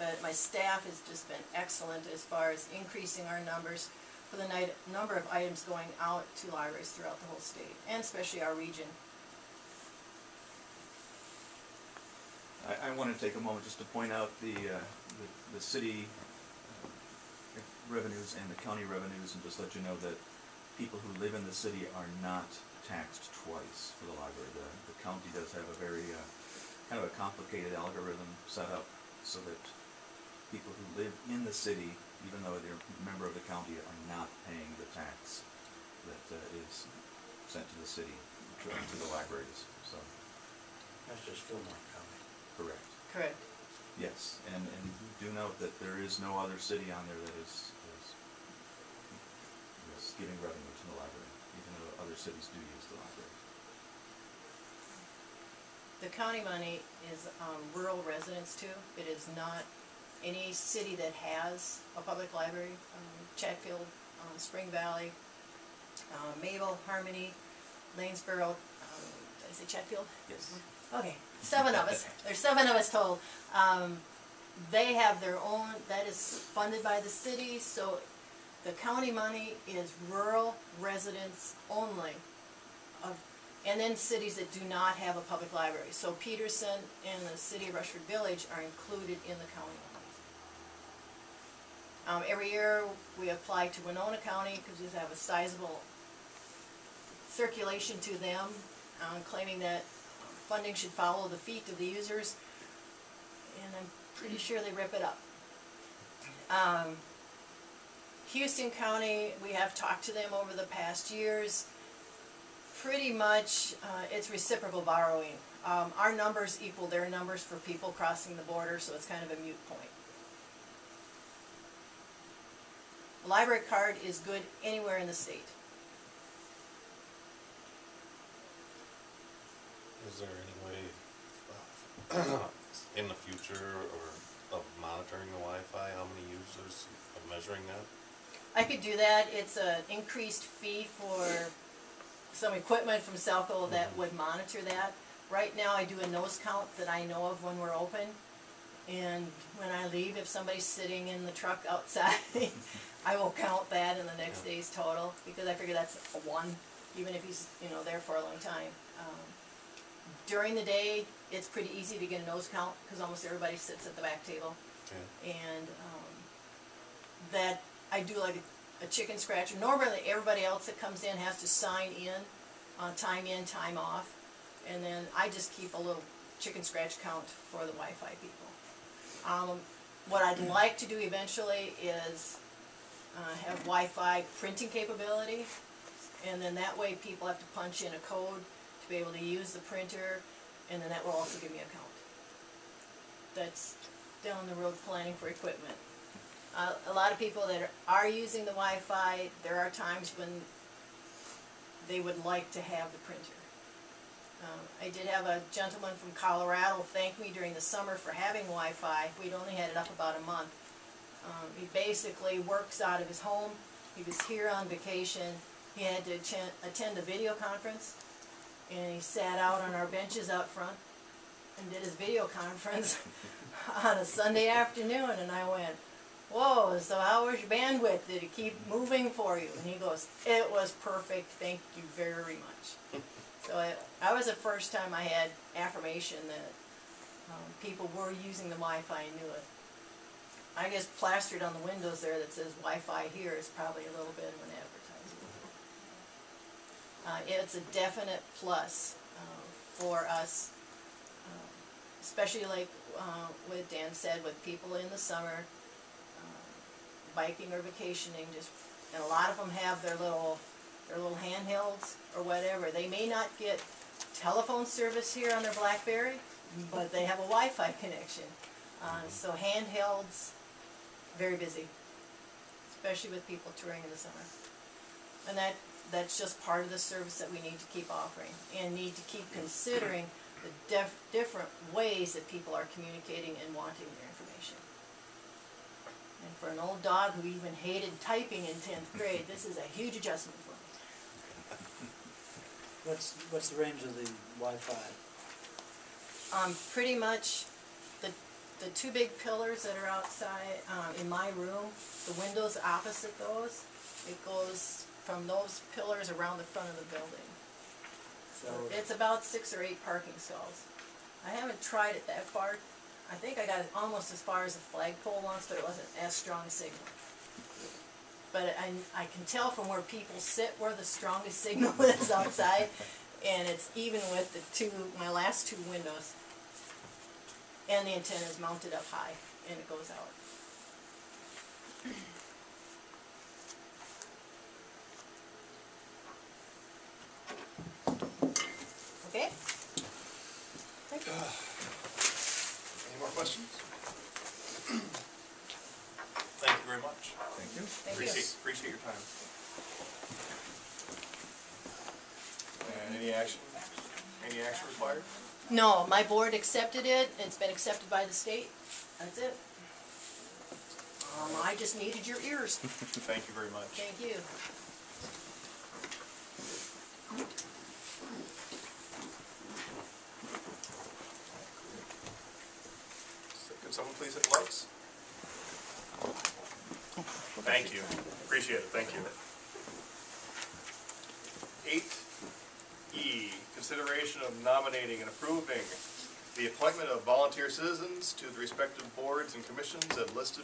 but my staff has just been excellent as far as increasing our numbers for the number of items going out to libraries throughout the whole state, and especially our region. I want to take a moment just to point out the city revenues and the county revenues, and just let you know that people who live in the city are not taxed twice for the library. The county does have a very kind of a complicated algorithm set up so that people who live in the city, even though they're a member of the county, are not paying the tax that is sent to the city, to the libraries. So that's just Fillmore County. Correct. Correct. Yes, and do note that there is no other city on there that is giving revenue to the library, even though other cities do use the library. The county money is rural residents too. It is not any city that has a public library. Chatfield, Spring Valley, Mabel, Harmony, Lanesboro. Did I say Chatfield? Yes. Okay, 7 of us. There's 7 of us total. They have their own, that is funded by the city, so the county money is rural residents only, and then cities that do not have a public library. So Peterson and the city of Rushford Village are included in the county money. Every year we apply to Winona County because we have a sizable circulation to them, claiming that funding should follow the feet of the users, and I'm pretty sure they rip it up. Houston County, we have talked to them over the past years. Pretty much it's reciprocal borrowing. Our numbers equal their numbers for people crossing the border, so it's kind of a moot point. The library card is good anywhere in the state. Is there any way in the future or of monitoring the Wi-Fi, how many users, of measuring that? I could do that. It's an increased fee for some equipment from Selco that would monitor that. Right now I do a nose count that I know of when we're open, and when I leave, if somebody's sitting in the truck outside, I will count that in the next day's total, because I figure that's a 1, even if he's there for a long time. During the day, it's pretty easy to get a nose count because almost everybody sits at the back table. Okay. And that I do like a chicken scratcher. Normally, everybody else that comes in has to sign in, time off, and then I just keep a little chicken scratch count for the Wi-Fi people. What I'd like to do eventually is have Wi-Fi printing capability, and then that way people have to punch in a code to be able to use the printer, and then that will also give me a count. That's down the road planning for equipment. A lot of people that are using the Wi-Fi, there are times when they would like to have the printer. I did have a gentleman from Colorado thank me during the summer for having Wi-Fi. We'd only had it up about a month. He basically works out of his home. He was here on vacation. He had to attend a video conference, and he sat out on our benches out front and did his video conference on a Sunday afternoon, and I went, "Whoa, so how was your bandwidth? Did it keep moving for you?" And he goes, "It was perfect, thank you very much." So that was the first time I had affirmation that people were using the Wi-Fi and knew it. I guess plastered on the windows there that says Wi-Fi here is probably a little bit of an advertisement. It's a definite plus for us, especially like what Dan said, with people in the summer, biking or vacationing, and a lot of them have their little handhelds or whatever. They may not get telephone service here on their BlackBerry, but they have a Wi-Fi connection. So handhelds, very busy, especially with people touring in the summer. And that's just part of the service that we need to keep offering and need to keep considering the different ways that people are communicating and wanting their information. And for an old dog who even hated typing in 10th grade, this is a huge adjustment for me. What's the range of the Wi-Fi? Pretty much the two big pillars that are outside, in my room, the windows opposite those, it goes from those pillars around the front of the building. So it's about 6 or 8 parking stalls. I haven't tried it that far. I think I got it almost as far as the flagpole once, but it wasn't as strong a signal. But I can tell from where people sit where the strongest signal is outside, and it's even with my last 2 windows. And the antenna is mounted up high, and it goes out. Okay? Thank you. Any more questions? Thank you very much. Thank you. Thank you. Appreciate your time. And any action required? No, my board accepted it. It's been accepted by the state. That's it. I just needed your ears. Thank you very much. Thank you. So could someone please hit the lights? Thank you. Appreciate it. Thank you. 8E, consideration of nominating and approving the appointment of volunteer citizens to the respective boards and commissions as listed